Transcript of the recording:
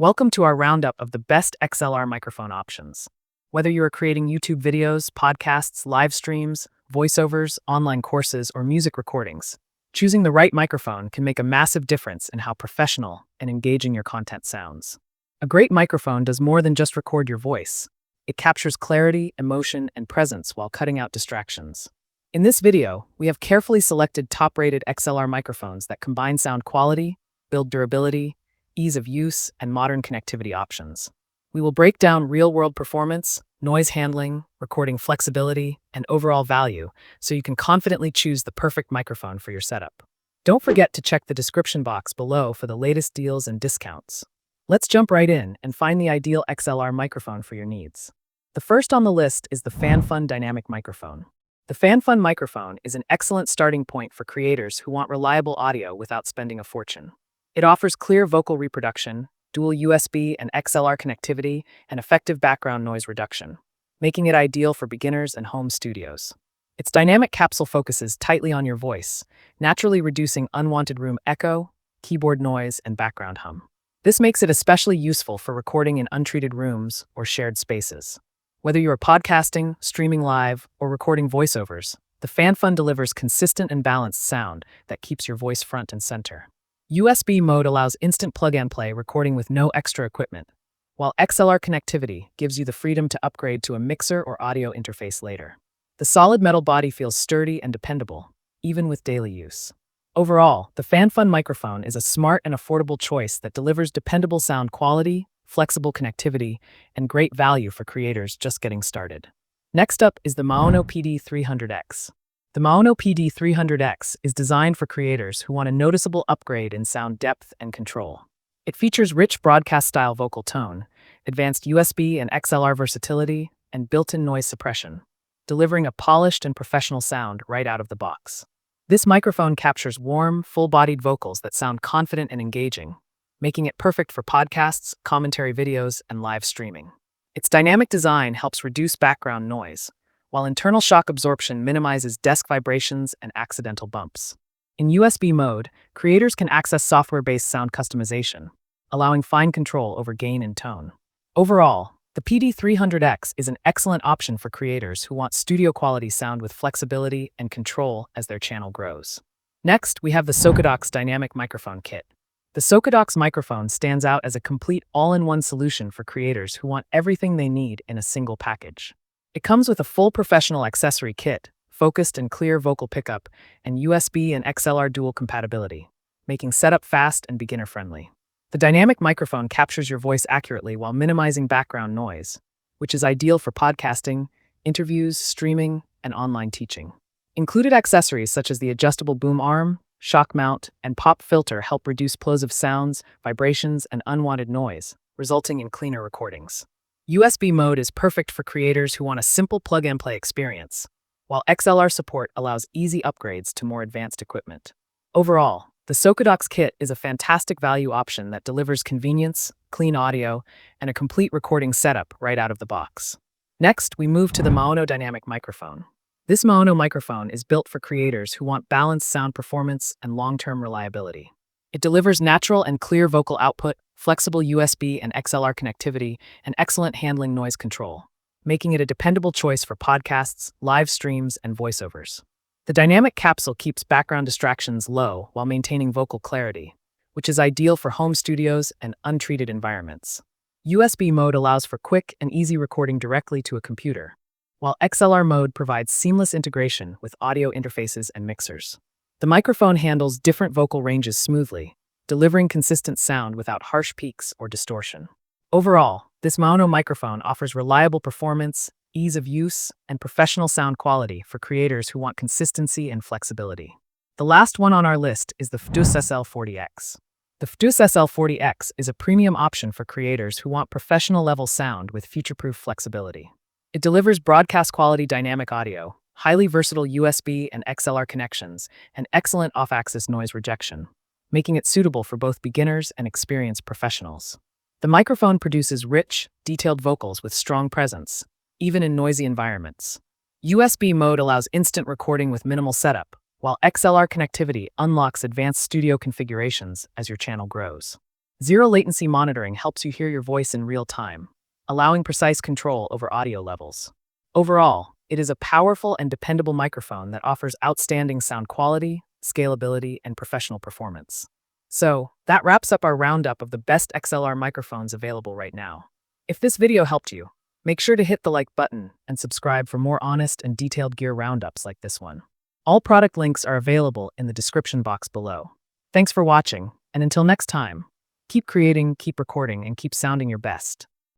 Welcome to our roundup of the best XLR microphone options. Whether you are creating YouTube videos, podcasts, live streams, voiceovers, online courses, or music recordings, choosing the right microphone can make a massive difference in how professional and engaging your content sounds. A great microphone does more than just record your voice. It captures clarity, emotion, and presence while cutting out distractions. In this video, we have carefully selected top-rated XLR microphones that combine sound quality, build durability, ease of use, and modern connectivity options. We will break down real-world performance, noise handling, recording flexibility, and overall value so you can confidently choose the perfect microphone for your setup. Don't forget to check the description box below for the latest deals and discounts. Let's jump right in and find the ideal XLR microphone for your needs. The first on the list is the FanFun Dynamic Microphone. The FanFun microphone is an excellent starting point for creators who want reliable audio without spending a fortune. It offers clear vocal reproduction, dual USB and XLR connectivity, and effective background noise reduction, making it ideal for beginners and home studios. Its dynamic capsule focuses tightly on your voice, naturally reducing unwanted room echo, keyboard noise, and background hum. This makes it especially useful for recording in untreated rooms or shared spaces. Whether you are podcasting, streaming live, or recording voiceovers, the FanFun delivers consistent and balanced sound that keeps your voice front and center. USB mode allows instant plug-and-play recording with no extra equipment, while XLR connectivity gives you the freedom to upgrade to a mixer or audio interface later. The solid metal body feels sturdy and dependable, even with daily use. Overall, the FanFun microphone is a smart and affordable choice that delivers dependable sound quality, flexible connectivity, and great value for creators just getting started. Next up is the Maono PD300X. The Maono PD300X is designed for creators who want a noticeable upgrade in sound depth and control. It features rich broadcast-style vocal tone, advanced USB and XLR versatility, and built-in noise suppression, delivering a polished and professional sound right out of the box. This microphone captures warm, full-bodied vocals that sound confident and engaging, making it perfect for podcasts, commentary videos, and live streaming. Its dynamic design helps reduce background noise, while internal shock absorption minimizes desk vibrations and accidental bumps. In USB mode, creators can access software-based sound customization, allowing fine control over gain and tone. Overall, the PD300X is an excellent option for creators who want studio-quality sound with flexibility and control as their channel grows. Next, we have the Socadox Dynamic Microphone Kit. The Socadox microphone stands out as a complete all-in-one solution for creators who want everything they need in a single package. It comes with a full professional accessory kit, focused and clear vocal pickup, and USB and XLR dual compatibility, making setup fast and beginner-friendly. The dynamic microphone captures your voice accurately while minimizing background noise, which is ideal for podcasting, interviews, streaming, and online teaching. Included accessories such as the adjustable boom arm, shock mount, and pop filter help reduce plosive sounds, vibrations, and unwanted noise, resulting in cleaner recordings. USB mode is perfect for creators who want a simple plug-and-play experience, while XLR support allows easy upgrades to more advanced equipment. Overall, the Socadox kit is a fantastic value option that delivers convenience, clean audio, and a complete recording setup right out of the box. Next, we move to the Maono Dynamic Microphone. This Maono microphone is built for creators who want balanced sound performance and long-term reliability. It delivers natural and clear vocal output, flexible USB and XLR connectivity, and excellent handling noise control, making it a dependable choice for podcasts, live streams, and voiceovers. The dynamic capsule keeps background distractions low while maintaining vocal clarity, which is ideal for home studios and untreated environments. USB mode allows for quick and easy recording directly to a computer, while XLR mode provides seamless integration with audio interfaces and mixers. The microphone handles different vocal ranges smoothly, delivering consistent sound without harsh peaks or distortion. Overall, this Maono microphone offers reliable performance, ease of use, and professional sound quality for creators who want consistency and flexibility. The last one on our list is the FDUS SL40X. The FDUS SL40X is a premium option for creators who want professional-level sound with future-proof flexibility. It delivers broadcast-quality dynamic audio, highly versatile USB and XLR connections, and excellent off-axis noise rejection, making it suitable for both beginners and experienced professionals. The microphone produces rich, detailed vocals with strong presence, even in noisy environments. USB mode allows instant recording with minimal setup, while XLR connectivity unlocks advanced studio configurations as your channel grows. Zero latency monitoring helps you hear your voice in real time, allowing precise control over audio levels. Overall, it is a powerful and dependable microphone that offers outstanding sound quality, scalability, and professional performance. So, that wraps up our roundup of the best XLR microphones available right now. If this video helped you, make sure to hit the like button and subscribe for more honest and detailed gear roundups like this one. All product links are available in the description box below. Thanks for watching, and until next time, keep creating, keep recording, and keep sounding your best.